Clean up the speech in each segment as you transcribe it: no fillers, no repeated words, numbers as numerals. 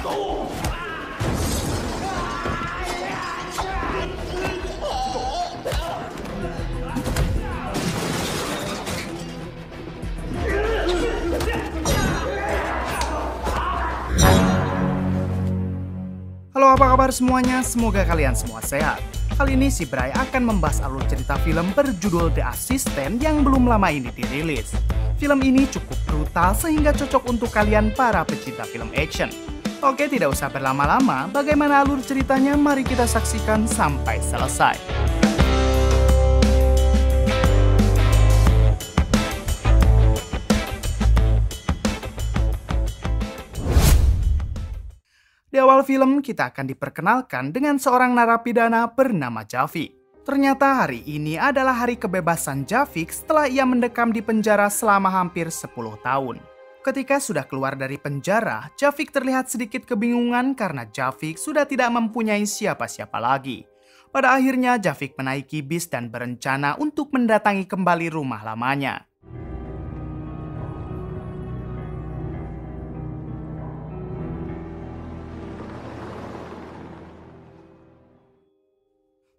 Halo, apa kabar semuanya? Semoga kalian semua sehat. Kali ini si Bray akan membahas alur cerita film berjudul The Assistant yang belum lama ini dirilis. Film ini cukup brutal sehingga cocok untuk kalian para pecinta film action. Oke, tidak usah berlama-lama, bagaimana alur ceritanya mari kita saksikan sampai selesai. Di awal film, kita akan diperkenalkan dengan seorang narapidana bernama Javik. Ternyata hari ini adalah hari kebebasan Javik setelah ia mendekam di penjara selama hampir 10 tahun. Ketika sudah keluar dari penjara, Javik terlihat sedikit kebingungan karena Javik sudah tidak mempunyai siapa-siapa lagi. Pada akhirnya, Javik menaiki bis dan berencana untuk mendatangi kembali rumah lamanya.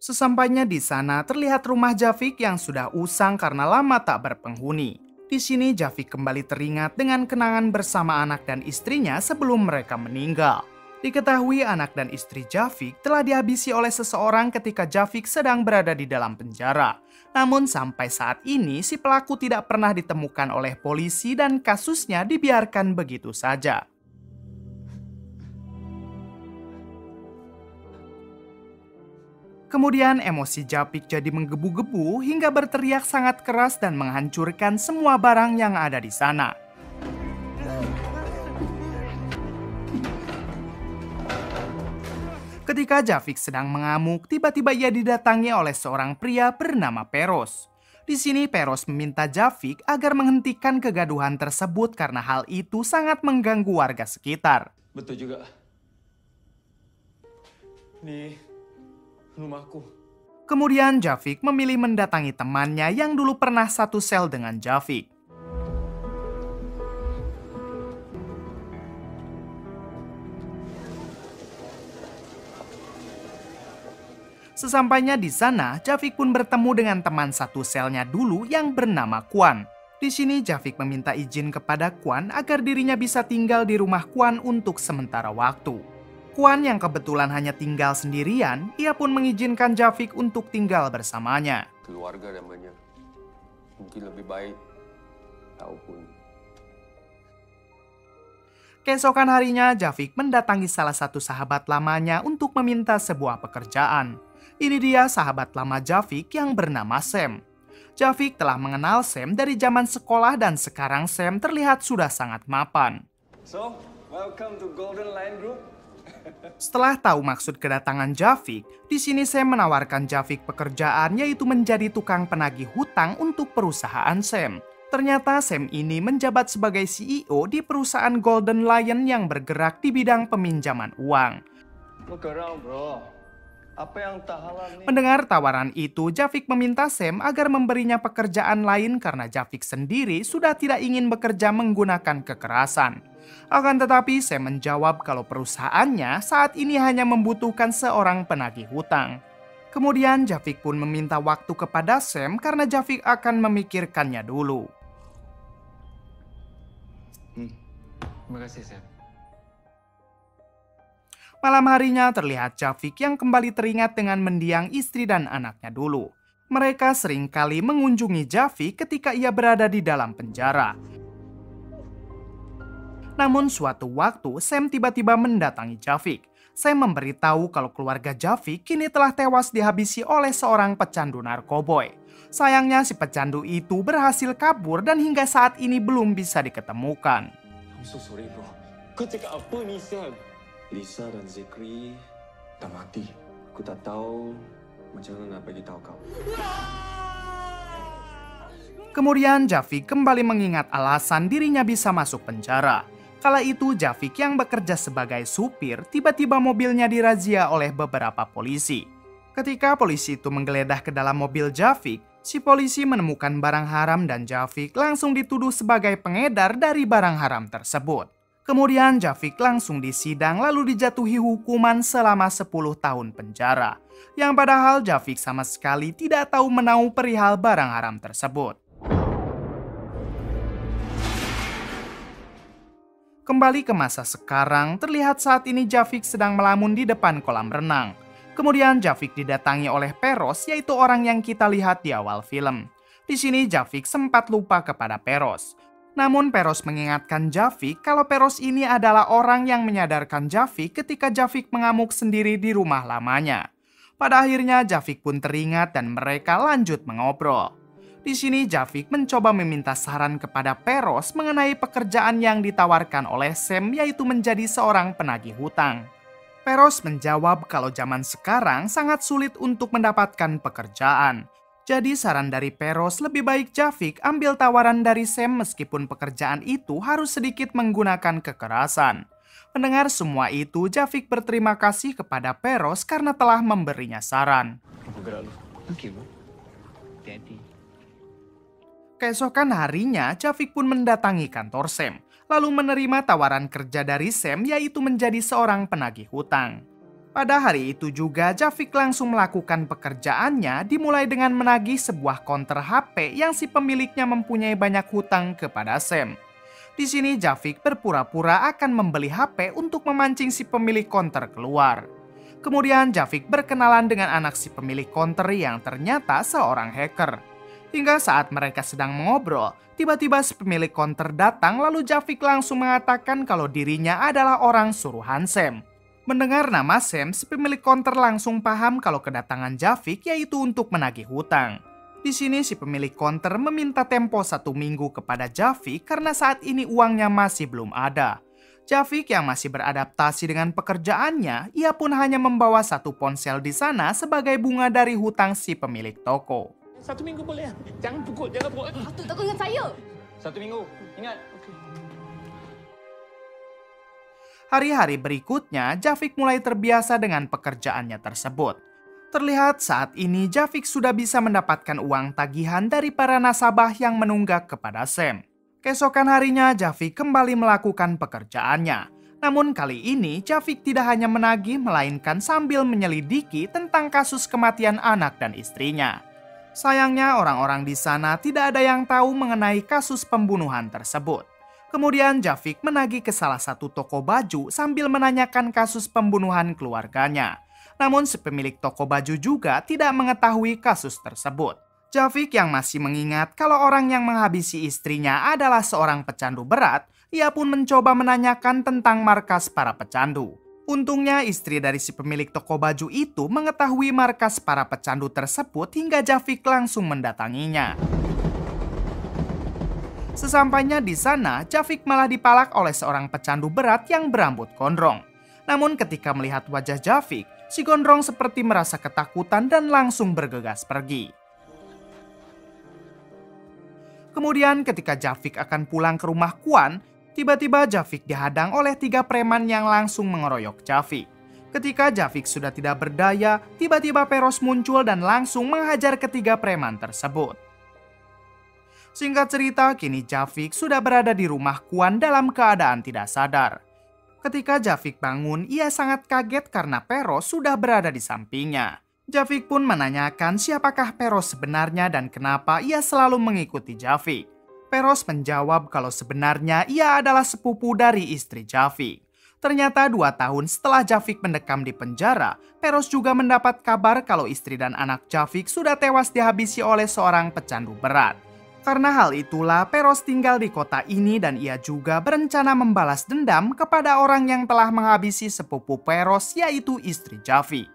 Sesampainya di sana, terlihat rumah Javik yang sudah usang karena lama tak berpenghuni. Di sini Javik kembali teringat dengan kenangan bersama anak dan istrinya sebelum mereka meninggal. Diketahui anak dan istri Javik telah dihabisi oleh seseorang ketika Javik sedang berada di dalam penjara. Namun sampai saat ini si pelaku tidak pernah ditemukan oleh polisi dan kasusnya dibiarkan begitu saja. Kemudian emosi Javik jadi menggebu-gebu hingga berteriak sangat keras dan menghancurkan semua barang yang ada di sana. Ketika Javik sedang mengamuk, tiba-tiba ia didatangi oleh seorang pria bernama Peros. Di sini Peros meminta Javik agar menghentikan kegaduhan tersebut karena hal itu sangat mengganggu warga sekitar. Betul juga. Nih rumahku. Kemudian Javik memilih mendatangi temannya yang dulu pernah satu sel dengan Javik. Sesampainya di sana, Javik pun bertemu dengan teman satu selnya dulu yang bernama Kwan. Di sini Javik meminta izin kepada Kwan agar dirinya bisa tinggal di rumah Kwan untuk sementara waktu. Kwan yang kebetulan hanya tinggal sendirian, ia pun mengizinkan Javik untuk tinggal bersamanya. Keluarga namanya. Mungkin lebih baik. Tahu pun. Keesokan harinya, Javik mendatangi salah satu sahabat lamanya untuk meminta sebuah pekerjaan. Ini dia sahabat lama Javik yang bernama Sam. Javik telah mengenal Sam dari zaman sekolah dan sekarang Sam terlihat sudah sangat mapan. So, welcome to Golden Lion Group. Setelah tahu maksud kedatangan Javik, di sini Sam menawarkan Javik pekerjaan yaitu menjadi tukang penagih hutang untuk perusahaan Sam. Ternyata Sam ini menjabat sebagai CEO di perusahaan Golden Lion yang bergerak di bidang peminjaman uang. Look around, bro. Apa yang tak halal nih? Mendengar tawaran itu, Javik meminta Sam agar memberinya pekerjaan lain karena Javik sendiri sudah tidak ingin bekerja menggunakan kekerasan. Akan tetapi Sam menjawab kalau perusahaannya saat ini hanya membutuhkan seorang penagih hutang. Kemudian Javik pun meminta waktu kepada Sam karena Javik akan memikirkannya dulu. Terima kasih, Sam. Malam harinya terlihat Javik yang kembali teringat dengan mendiang istri dan anaknya dulu. Mereka seringkali mengunjungi Javik ketika ia berada di dalam penjara. Namun suatu waktu Sam tiba-tiba mendatangi Javik. Sam memberitahu kalau keluarga Javik kini telah tewas dihabisi oleh seorang pecandu narkoboy. Sayangnya si pecandu itu berhasil kabur dan hingga saat ini belum bisa diketemukan. I'm so sorry, bro. Kau cakap apa ni, Sam? Lisa dan Zikri dah mati. Aku tak tahu macam mana nak bagi tahu kau. Kemudian Javik kembali mengingat alasan dirinya bisa masuk penjara. Kala itu Javik yang bekerja sebagai supir tiba-tiba mobilnya dirazia oleh beberapa polisi. Ketika polisi itu menggeledah ke dalam mobil Javik, si polisi menemukan barang haram dan Javik langsung dituduh sebagai pengedar dari barang haram tersebut. Kemudian Jafik langsung disidang lalu dijatuhi hukuman selama 10 tahun penjara. Yang padahal Jafik sama sekali tidak tahu menahu perihal barang haram tersebut. Kembali ke masa sekarang, terlihat saat ini Jafik sedang melamun di depan kolam renang. Kemudian Jafik didatangi oleh Peros, yaitu orang yang kita lihat di awal film. Di sini Jafik sempat lupa kepada Peros. Namun Peros mengingatkan Jafik kalau Peros ini adalah orang yang menyadarkan Jafik ketika Jafik mengamuk sendiri di rumah lamanya. Pada akhirnya Jafik pun teringat dan mereka lanjut mengobrol. Di sini Jafik mencoba meminta saran kepada Peros mengenai pekerjaan yang ditawarkan oleh Sam, yaitu menjadi seorang penagih hutang. Peros menjawab kalau zaman sekarang sangat sulit untuk mendapatkan pekerjaan. Jadi saran dari Peros lebih baik Jafik ambil tawaran dari Sam meskipun pekerjaan itu harus sedikit menggunakan kekerasan. Mendengar semua itu, Jafik berterima kasih kepada Peros karena telah memberinya saran. Keesokan harinya, Jafik pun mendatangi kantor Sam, lalu menerima tawaran kerja dari Sam, yaitu menjadi seorang penagih hutang. Pada hari itu juga, Jafik langsung melakukan pekerjaannya, dimulai dengan menagih sebuah konter HP yang si pemiliknya mempunyai banyak hutang kepada Sam. Di sini Jafik berpura-pura akan membeli HP untuk memancing si pemilik konter keluar. Kemudian Jafik berkenalan dengan anak si pemilik konter yang ternyata seorang hacker. Hingga saat mereka sedang mengobrol, tiba-tiba si pemilik konter datang lalu Jafik langsung mengatakan kalau dirinya adalah orang suruhan Sam. Mendengar nama Sam, si pemilik konter langsung paham kalau kedatangan Jafik yaitu untuk menagih hutang. Di sini si pemilik konter meminta tempo 1 minggu kepada Jafik karena saat ini uangnya masih belum ada. Jafik yang masih beradaptasi dengan pekerjaannya, ia pun hanya membawa 1 ponsel di sana sebagai bunga dari hutang si pemilik toko. 1 minggu boleh. Jangan pukul, jangan pukul. Patut takut dengan saya. 1 minggu, ingat. Hari-hari berikutnya, Jafik mulai terbiasa dengan pekerjaannya tersebut. Terlihat saat ini Jafik sudah bisa mendapatkan uang tagihan dari para nasabah yang menunggak kepada Sam. Keesokan harinya, Jafik kembali melakukan pekerjaannya. Namun kali ini, Jafik tidak hanya menagih, melainkan sambil menyelidiki tentang kasus kematian anak dan istrinya. Sayangnya orang-orang di sana tidak ada yang tahu mengenai kasus pembunuhan tersebut. Kemudian Jafik menagih ke salah satu toko baju sambil menanyakan kasus pembunuhan keluarganya. Namun si pemilik toko baju juga tidak mengetahui kasus tersebut. Jafik yang masih mengingat kalau orang yang menghabisi istrinya adalah seorang pecandu berat, ia pun mencoba menanyakan tentang markas para pecandu. Untungnya istri dari si pemilik toko baju itu mengetahui markas para pecandu tersebut hingga Jafik langsung mendatanginya. Sesampainya di sana, Jafik malah dipalak oleh seorang pecandu berat yang berambut gondrong. Namun ketika melihat wajah Jafik, si gondrong seperti merasa ketakutan dan langsung bergegas pergi. Kemudian ketika Jafik akan pulang ke rumah Kwan, tiba-tiba Jafik dihadang oleh 3 preman yang langsung mengeroyok Jafik. Ketika Jafik sudah tidak berdaya, tiba-tiba Peros muncul dan langsung menghajar ketiga preman tersebut. Singkat cerita, kini Jafik sudah berada di rumah Kwan dalam keadaan tidak sadar. Ketika Jafik bangun, ia sangat kaget karena Peros sudah berada di sampingnya. Jafik pun menanyakan siapakah Peros sebenarnya dan kenapa ia selalu mengikuti Jafik. Peros menjawab kalau sebenarnya ia adalah sepupu dari istri Jafik. Ternyata 2 tahun setelah Jafik mendekam di penjara, Peros juga mendapat kabar kalau istri dan anak Jafik sudah tewas dihabisi oleh seorang pecandu berat. Karena hal itulah Peros tinggal di kota ini dan ia juga berencana membalas dendam kepada orang yang telah menghabisi sepupu Peros, yaitu istri Jafik.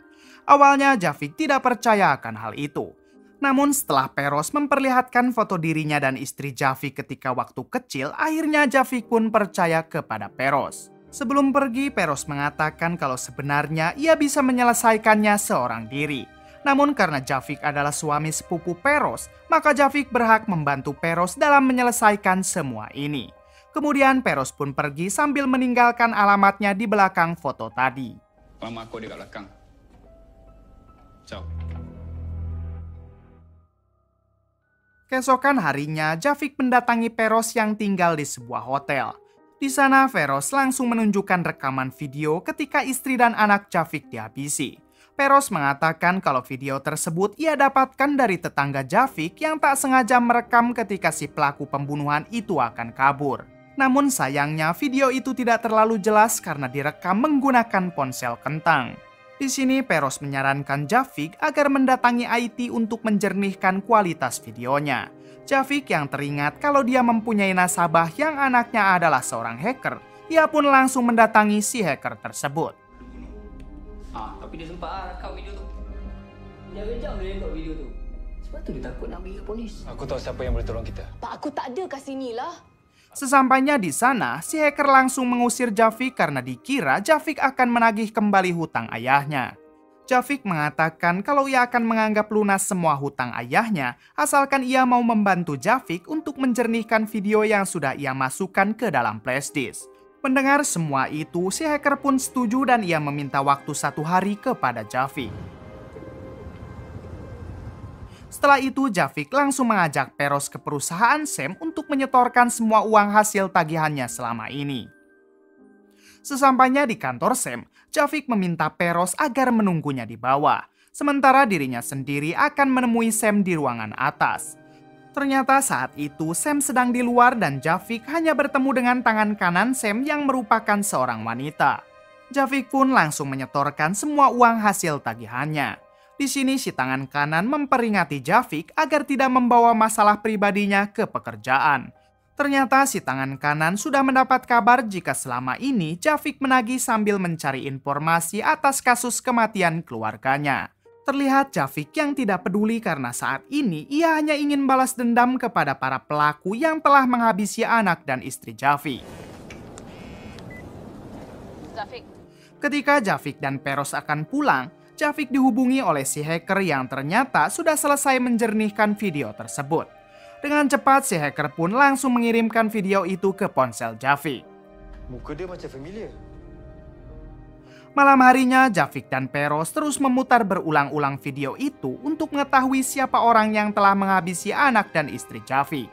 Awalnya Jafik tidak percaya akan hal itu. Namun setelah Peros memperlihatkan foto dirinya dan istri Jafik ketika waktu kecil, akhirnya Jafik pun percaya kepada Peros. Sebelum pergi, Peros mengatakan kalau sebenarnya ia bisa menyelesaikannya seorang diri. Namun karena Jafik adalah suami sepupu Peros, maka Jafik berhak membantu Peros dalam menyelesaikan semua ini. Kemudian Peros pun pergi sambil meninggalkan alamatnya di belakang foto tadi. Mama aku di belakang. Ciao. Keesokan harinya, Jafik mendatangi Peros yang tinggal di sebuah hotel. Di sana, Feroz langsung menunjukkan rekaman video ketika istri dan anak Javik dihabisi. Feroz mengatakan kalau video tersebut ia dapatkan dari tetangga Javik yang tak sengaja merekam ketika si pelaku pembunuhan itu akan kabur. Namun sayangnya video itu tidak terlalu jelas karena direkam menggunakan ponsel kentang. Di sini Feroz menyarankan Javik agar mendatangi IT untuk menjernihkan kualitas videonya. Javik yang teringat kalau dia mempunyai nasabah yang anaknya adalah seorang hacker, ia pun langsung mendatangi si hacker tersebut. Tapi dia sempat rekam video tu. Dia kejam dia tengok video tu. Sebab tu dia takut nak pergi ke polis. Aku tahu siapa yang boleh tolong kita. Pak, aku tak ada kat sini lah. Sesampainya di sana, si hacker langsung mengusir Javik karena dikira Javik akan menagih kembali hutang ayahnya. Javik mengatakan kalau ia akan menganggap lunas semua hutang ayahnya, asalkan ia mau membantu Javik untuk menjernihkan video yang sudah ia masukkan ke dalam flashdisk. Mendengar semua itu, si hacker pun setuju dan ia meminta waktu 1 hari kepada Javik. Setelah itu, Javik langsung mengajak Feroz ke perusahaan Sam untuk menyetorkan semua uang hasil tagihannya selama ini. Sesampainya di kantor Sam, Javik meminta Feroz agar menunggunya di bawah, sementara dirinya sendiri akan menemui Sam di ruangan atas. Ternyata saat itu Sam sedang di luar dan Javik hanya bertemu dengan tangan kanan Sam yang merupakan seorang wanita. Javik pun langsung menyetorkan semua uang hasil tagihannya. Di sini si tangan kanan memperingati Javik agar tidak membawa masalah pribadinya ke pekerjaan. Ternyata si tangan kanan sudah mendapat kabar jika selama ini Javik menagih sambil mencari informasi atas kasus kematian keluarganya. Terlihat Javik yang tidak peduli karena saat ini ia hanya ingin balas dendam kepada para pelaku yang telah menghabisi anak dan istri Javik. Ketika Javik dan Feroz akan pulang, Javik dihubungi oleh si hacker yang ternyata sudah selesai menjernihkan video tersebut. Dengan cepat si hacker pun langsung mengirimkan video itu ke ponsel Javik. Muka dia macam familiar. Malam harinya, Javik dan Feroz terus memutar berulang-ulang video itu untuk mengetahui siapa orang yang telah menghabisi anak dan istri Javik.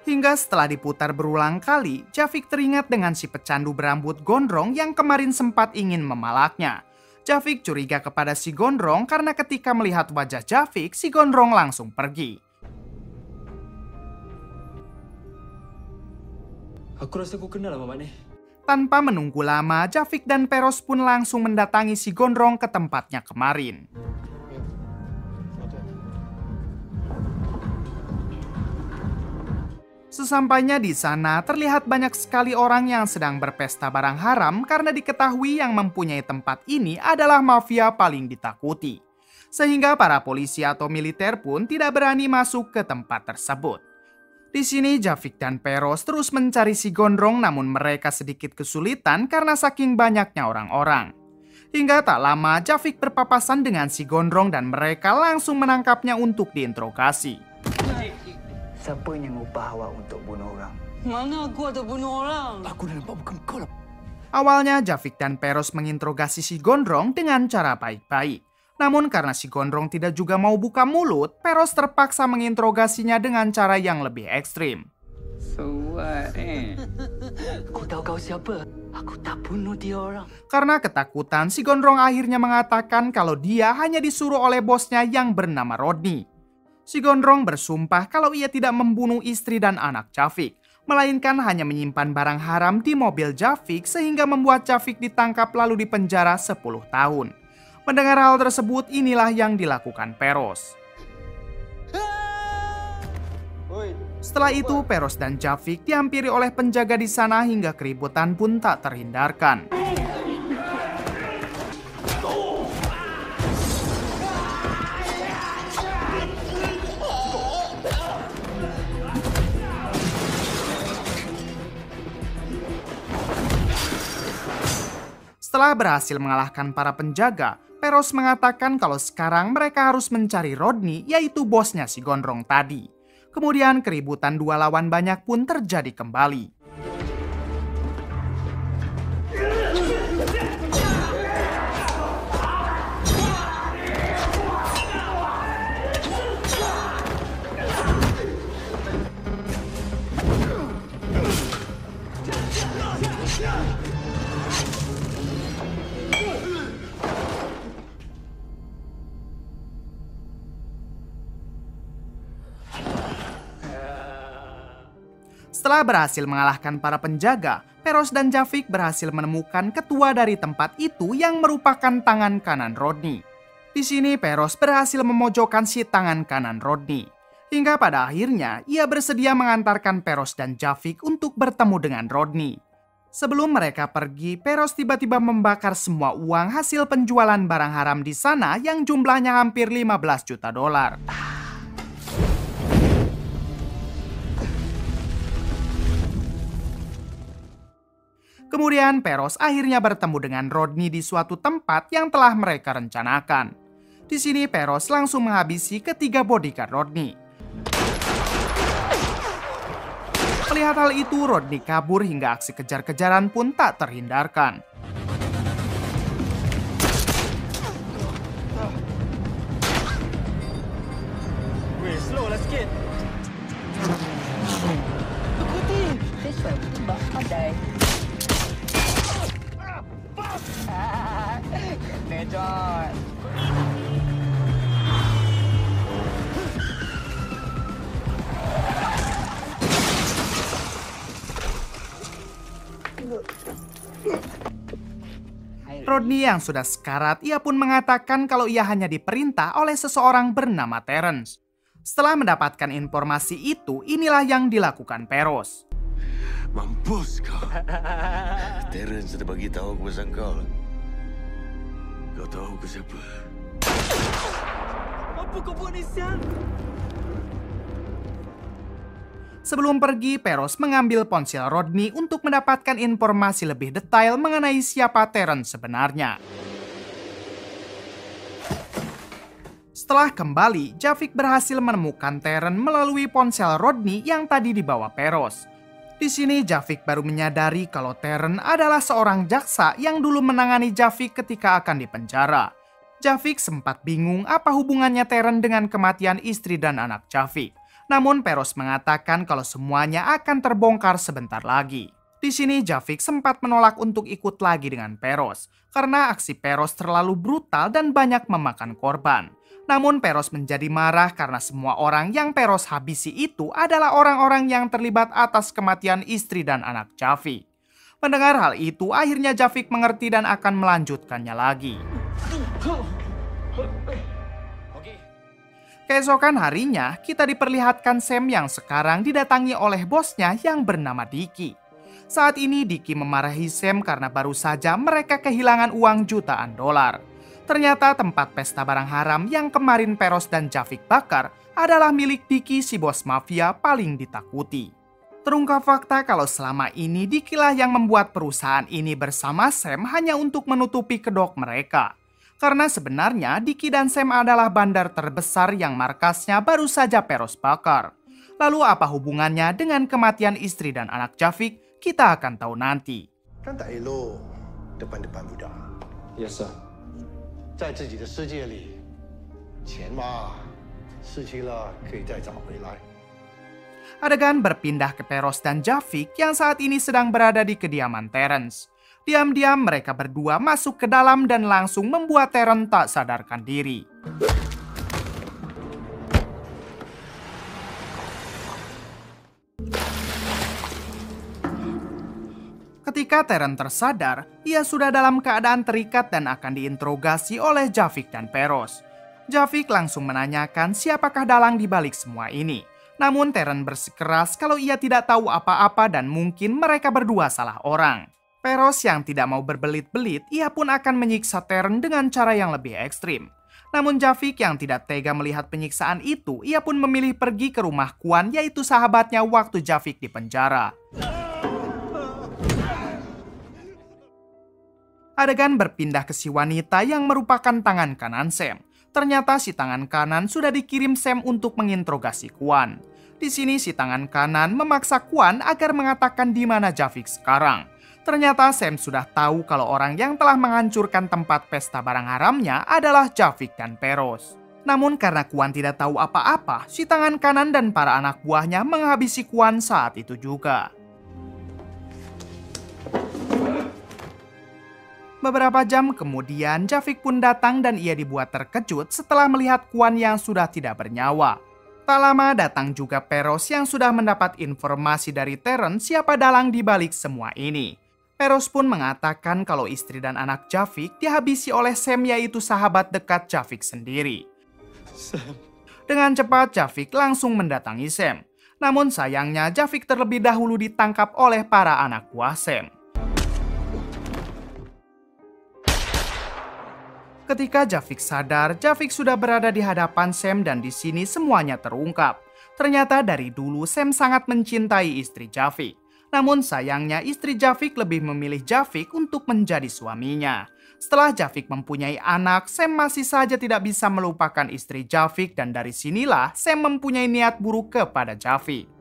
Hingga setelah diputar berulang kali, Javik teringat dengan si pecandu berambut gondrong yang kemarin sempat ingin memalaknya. Javik curiga kepada si gondrong karena ketika melihat wajah Javik, si gondrong langsung pergi. Aku rasa aku kenal lah mamak ni. Tanpa menunggu lama, Javik dan Feroz pun langsung mendatangi si gondrong ke tempatnya kemarin. Sesampainya di sana, terlihat banyak sekali orang yang sedang berpesta barang haram karena diketahui yang mempunyai tempat ini adalah mafia paling ditakuti. Sehingga para polisi atau militer pun tidak berani masuk ke tempat tersebut. Di sini Javik dan Feroz terus mencari si gondrong namun mereka sedikit kesulitan karena saking banyaknya orang-orang. Hingga tak lama Javik berpapasan dengan si gondrong dan mereka langsung menangkapnya untuk diinterogasi. Siapa yang upah awak untuk bunuh orang? Mana aku ada bunuh orang? Aku dah nampak bukan kau lah. Awalnya Javik dan Feroz menginterogasi si gondrong dengan cara baik-baik. Namun karena si gondrong tidak juga mau buka mulut, Feroz terpaksa menginterogasinya dengan cara yang lebih ekstrim. So what, Aku tahu kau siapa. Aku tak bunuh dia orang. Karena ketakutan, si gondrong akhirnya mengatakan kalau dia hanya disuruh oleh bosnya yang bernama Rodney. Si gondrong bersumpah kalau ia tidak membunuh istri dan anak Javik, melainkan hanya menyimpan barang haram di mobil Javik sehingga membuat Javik ditangkap lalu dipenjara 10 tahun. Mendengar hal tersebut, inilah yang dilakukan Feroz. Setelah itu, Feroz dan Javik dihampiri oleh penjaga di sana hingga keributan pun tak terhindarkan. Setelah berhasil mengalahkan para penjaga, Feroz mengatakan kalau sekarang mereka harus mencari Rodney, yaitu bosnya si gondrong tadi. Kemudian keributan dua lawan banyak pun terjadi kembali. Setelah berhasil mengalahkan para penjaga, Peros dan Javik berhasil menemukan ketua dari tempat itu yang merupakan tangan kanan Rodney. Di sini Peros berhasil memojokkan si tangan kanan Rodney. Hingga pada akhirnya ia bersedia mengantarkan Peros dan Javik untuk bertemu dengan Rodney. Sebelum mereka pergi, Peros tiba-tiba membakar semua uang hasil penjualan barang haram di sana yang jumlahnya hampir 15 juta dolar. Kemudian Peros akhirnya bertemu dengan Rodney di suatu tempat yang telah mereka rencanakan. Di sini Peros langsung menghabisi ketiga bodyguard Rodney. Melihat hal itu, Rodney kabur hingga aksi kejar-kejaran pun tak terhindarkan. Weh, slow lah sikit. Rodney yang sudah sekarat, ia pun mengatakan kalau ia hanya diperintah oleh seseorang bernama Terence. Setelah mendapatkan informasi itu, inilah yang dilakukan Peros. Mampus kau. Terence sudah bagi tahu aku pasal kau. Kau tahu aku siapa? Apa kau buat ni, Sian? Sebelum pergi, Peros mengambil ponsel Rodney untuk mendapatkan informasi lebih detail mengenai siapa Terence sebenarnya. Setelah kembali, Javik berhasil menemukan Terence melalui ponsel Rodney yang tadi dibawa Peros. Di sini Javik baru menyadari kalau Terence adalah seorang jaksa yang dulu menangani Javik ketika akan dipenjara. Javik sempat bingung apa hubungannya Terence dengan kematian istri dan anak Javik. Namun Peros mengatakan kalau semuanya akan terbongkar sebentar lagi. Di sini Javik sempat menolak untuk ikut lagi dengan Peros karena aksi Peros terlalu brutal dan banyak memakan korban. Namun Peros menjadi marah karena semua orang yang Peros habisi itu adalah orang-orang yang terlibat atas kematian istri dan anak Javik. Mendengar hal itu, akhirnya Javik mengerti dan akan melanjutkannya lagi. Keesokan harinya, kita diperlihatkan Sam yang sekarang didatangi oleh bosnya yang bernama Dicky. Saat ini Dicky memarahi Sam karena baru saja mereka kehilangan uang jutaan dolar. Ternyata tempat pesta barang haram yang kemarin Peros dan Javik bakar adalah milik Dicky, si bos mafia paling ditakuti. Terungkap fakta kalau selama ini Dicky lah yang membuat perusahaan ini bersama Sam hanya untuk menutupi kedok mereka. Karena sebenarnya Dicky dan Sam adalah bandar terbesar yang markasnya baru saja Peros bakar. Lalu apa hubungannya dengan kematian istri dan anak Javik? Kita akan tahu nanti. Kan tak elok depan-depan budak. Yes, sir. 在自己的世界里，钱嘛，失去了可以再找回来。 Adegan berpindah ke Peros dan Javik yang saat ini sedang berada di kediaman Terence. Diam-diam mereka berdua masuk ke dalam dan langsung membuat Terence tak sadarkan diri. Ketika Terence tersadar, ia sudah dalam keadaan terikat dan akan diinterogasi oleh Javik dan Peros. Javik langsung menanyakan siapakah dalang di balik semua ini. Namun Terence bersikeras kalau ia tidak tahu apa-apa dan mungkin mereka berdua salah orang. Peros yang tidak mau berbelit-belit, ia pun akan menyiksa Terence dengan cara yang lebih ekstrim. Namun Javik yang tidak tega melihat penyiksaan itu, ia pun memilih pergi ke rumah Kwan, yaitu sahabatnya waktu Javik di penjara. Adegan berpindah ke si wanita yang merupakan tangan kanan Sam. Ternyata si tangan kanan sudah dikirim Sam untuk menginterogasi Kwan. Di sini si tangan kanan memaksa Kwan agar mengatakan di mana Javik sekarang. Ternyata Sam sudah tahu kalau orang yang telah menghancurkan tempat pesta barang haramnya adalah Javik dan Peros. Namun karena Kwan tidak tahu apa-apa, si tangan kanan dan para anak buahnya menghabisi Kwan saat itu juga. Beberapa jam kemudian, Javik pun datang dan ia dibuat terkejut setelah melihat Kwan yang sudah tidak bernyawa. Tak lama datang juga Peros yang sudah mendapat informasi dari Terence siapa dalang di balik semua ini. Peros pun mengatakan kalau istri dan anak Javik dihabisi oleh Sam, yaitu sahabat dekat Javik sendiri. Sam. Dengan cepat Javik langsung mendatangi Sam. Namun sayangnya Javik terlebih dahulu ditangkap oleh para anak buah Sam. Ketika Javik sadar, Javik sudah berada di hadapan Sam dan di sini semuanya terungkap. Ternyata dari dulu Sam sangat mencintai istri Javik. Namun sayangnya istri Javik lebih memilih Javik untuk menjadi suaminya. Setelah Javik mempunyai anak, Sam masih saja tidak bisa melupakan istri Javik dan dari sinilah Sam mempunyai niat buruk kepada Javik.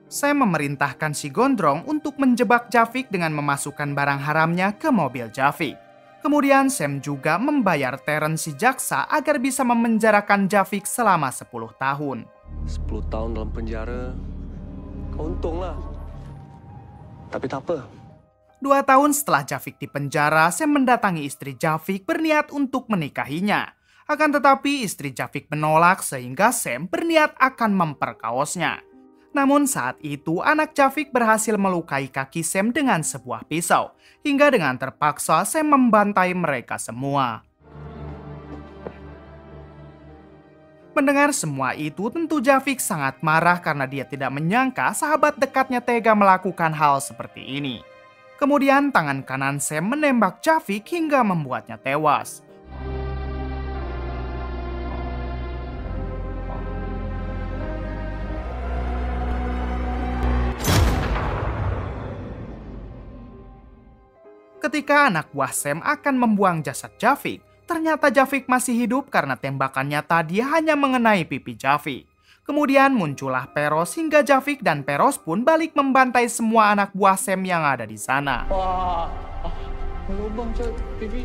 Sam memerintahkan si Gondrong untuk menjebak Javik dengan memasukkan barang haramnya ke mobil Javik. Kemudian Sam juga membayar Terence si jaksa agar bisa memenjarakan Javik selama 10 tahun. 10 tahun dalam penjara, kau untunglah. Tapi tak apa. 2 tahun setelah Javik dipenjara, Sam mendatangi istri Javik berniat untuk menikahinya. Akan tetapi istri Javik menolak sehingga Sam berniat akan memperkaosnya. Namun saat itu anak Javik berhasil melukai kaki Sam dengan sebuah pisau. Hingga dengan terpaksa Sam membantai mereka semua. Mendengar semua itu tentu Javik sangat marah karena dia tidak menyangka sahabat dekatnya tega melakukan hal seperti ini. Kemudian tangan kanan Sam menembak Javik hingga membuatnya tewas. Ketika anak buah Sam akan membuang jasad Javik, ternyata Javik masih hidup karena tembakannya tadi hanya mengenai pipi Javik. Kemudian muncullah Peros hingga Javik dan Peros pun balik membantai semua anak buah Sam yang ada di sana. Wah, lubang cat pipi.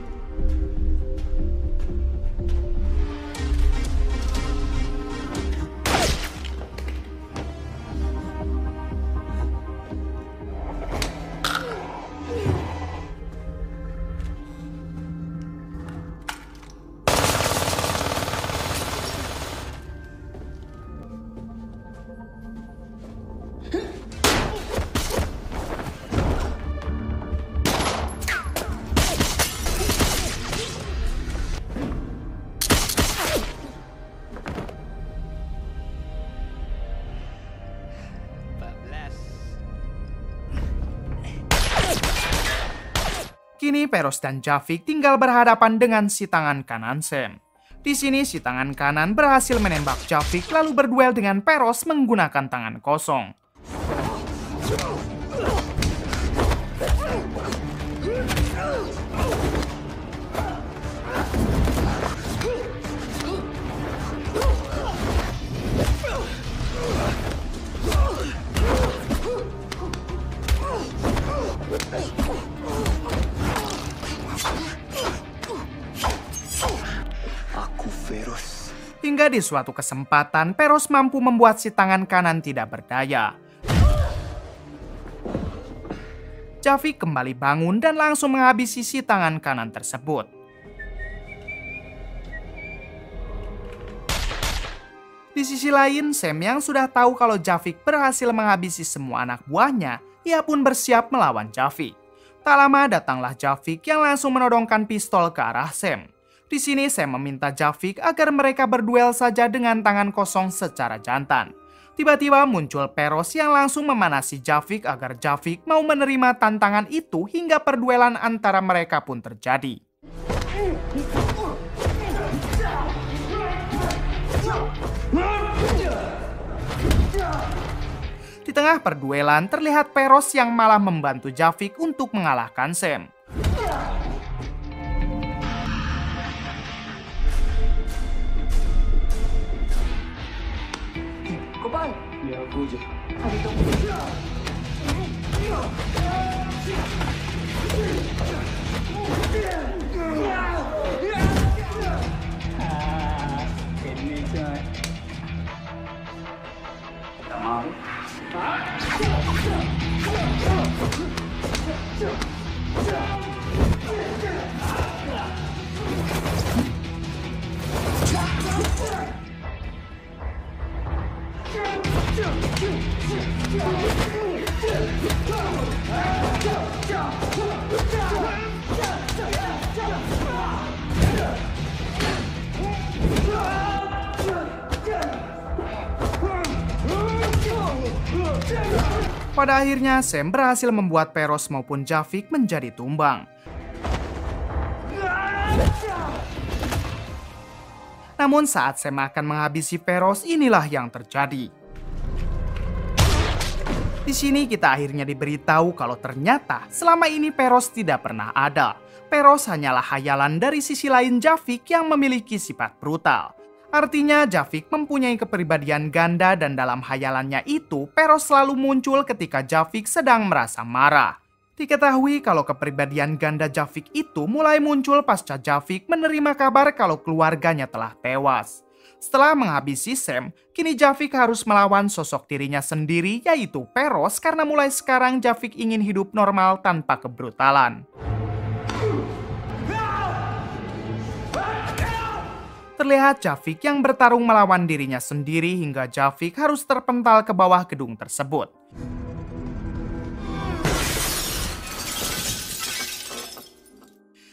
Kini Peros dan Javik tinggal berhadapan dengan si tangan kanan Sam. Di sini si tangan kanan berhasil menembak Javik lalu berduel dengan Peros menggunakan tangan kosong. Hingga di suatu kesempatan, Peros mampu membuat si tangan kanan tidak berdaya. Javik kembali bangun dan langsung menghabisi si tangan kanan tersebut. Di sisi lain, Sam yang sudah tahu kalau Javik berhasil menghabisi semua anak buahnya, ia pun bersiap melawan Javik. Tak lama datanglah Javik yang langsung menodongkan pistol ke arah Sam. Di sini Sam meminta Javik agar mereka berduel saja dengan tangan kosong secara jantan. Tiba-tiba muncul Peros yang langsung memanasi Javik agar Javik mau menerima tantangan itu hingga perduelan antara mereka pun terjadi. Di tengah perduelan terlihat Peros yang malah membantu Javik untuk mengalahkan Sam. Ya aku je. Ini cat. Tak mau. Pada akhirnya, Sam berhasil membuat Peros maupun Javik menjadi tumbang. Namun saat Sam akan menghabisi Peros, inilah yang terjadi. Di sini kita akhirnya diberitahu kalau ternyata selama ini Peros tidak pernah ada. Peros hanyalah khayalan dari sisi lain Javik yang memiliki sifat brutal. Artinya Javik mempunyai kepribadian ganda dan dalam khayalannya itu Peros selalu muncul ketika Javik sedang merasa marah. Diketahui kalau kepribadian ganda Javik itu mulai muncul pasca Javik menerima kabar kalau keluarganya telah tewas. Setelah menghabisi Sam, kini Javik harus melawan sosok dirinya sendiri yaitu Peros karena mulai sekarang Javik ingin hidup normal tanpa kebrutalan. Terlihat Javik yang bertarung melawan dirinya sendiri hingga Javik harus terpental ke bawah gedung tersebut.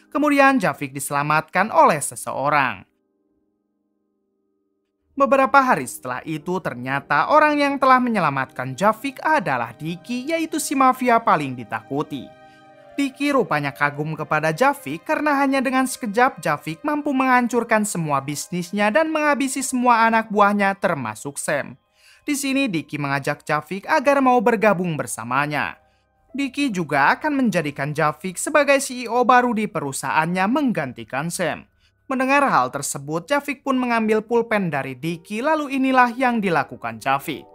Kemudian Javik diselamatkan oleh seseorang. Beberapa hari setelah itu ternyata orang yang telah menyelamatkan Javik adalah Diki, yaitu si mafia paling ditakuti. Diki rupanya kagum kepada Javik karena hanya dengan sekejap Javik mampu menghancurkan semua bisnisnya dan menghabisi semua anak buahnya termasuk Sam. Di sini Diki mengajak Javik agar mau bergabung bersamanya. Diki juga akan menjadikan Javik sebagai CEO baru di perusahaannya menggantikan Sam. Mendengar hal tersebut, Javik pun mengambil pulpen dari Diki, lalu inilah yang dilakukan Javik.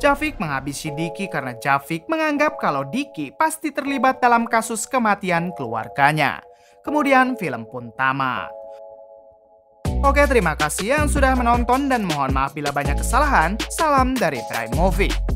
Javik menghabisi Diki karena Javik menganggap kalau Diki pasti terlibat dalam kasus kematian keluarganya. Kemudian film pun tamat. Oke, terima kasih yang sudah menonton dan mohon maaf bila banyak kesalahan. Salam dari Prime Movie.